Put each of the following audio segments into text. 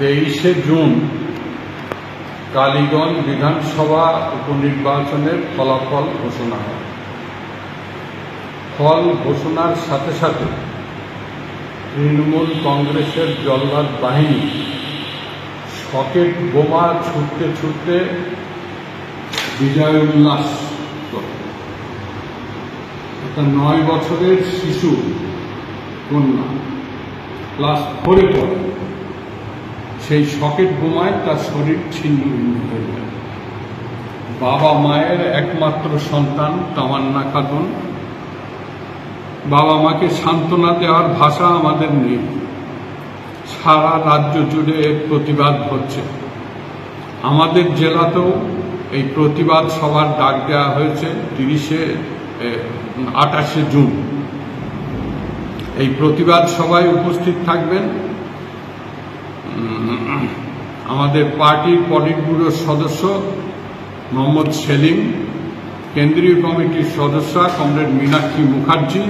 23শে June Kaliganj বিধানসভা উপনির্বাচনের ফলাফল ঘোষণা হয়। ফল ঘোষণার সাথে সাথে তৃণমূল কংগ্রেসের জল্লাদ বাহিনী সকেট বোমা ছুটতে ছুটতে বিজয় উল্লাস করে। একটা 9 বছরের শিশু কন্যা ক্লাস 4-এ পড়ে, সেই সকেট বোমায় তার শরীর ছিন্ন ভিন্ন হয়ে যায়। বাবা মায়ের একমাত্র সন্তান তামান্না খাতুন, বাবা মাকে সান্ত্বনা দেওয়ার ভাষা আমাদের নেই। সারা রাজ্য জুড়ে এর প্রতিবাদ হচ্ছে। আমাদের জেলাতেও এই প্রতিবাদ সভার ডাক দেওয়া হয়েছে 28শে জুন। এই প্রতিবাদ সভায় উপস্থিত থাকবেন আমাদের পার্টির পলিট ব্যুরোর সদস্য মোহাম্মদ সেলিম, কেন্দ্রীয় কমিটির সদস্যা কমরেড মীনাক্ষী মুখার্জি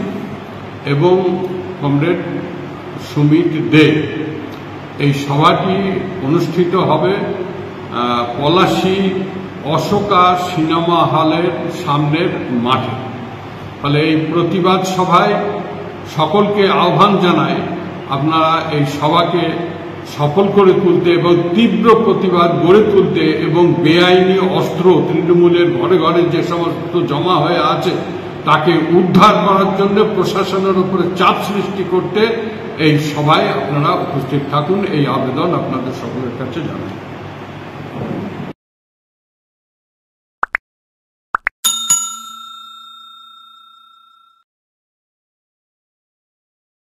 এবং কমরেড সুমিত দে। এই সভাটি অনুষ্ঠিত হবে পলাশী অশোকা সিনেমা হলের সামনের মাঠে। ফলে এই প্রতিবাদ সভায় সকলকে আহ্বান জানায় আপনারা এই সভাকে সফল করে তুলতে এবং তীব্র প্রতিবাদ গড়ে তুলতে এবং বেআইনি অস্ত্র তৃণমূলের ঘরে ঘরে যে সমস্ত জমা হয়ে আছে তাকে উদ্ধার করার জন্য প্রশাসনের উপরে চাপ সৃষ্টি করতে এই সভায় আপনারা উপস্থিত থাকুন, এই আবেদন আপনাদের সকলের কাছে জানাই।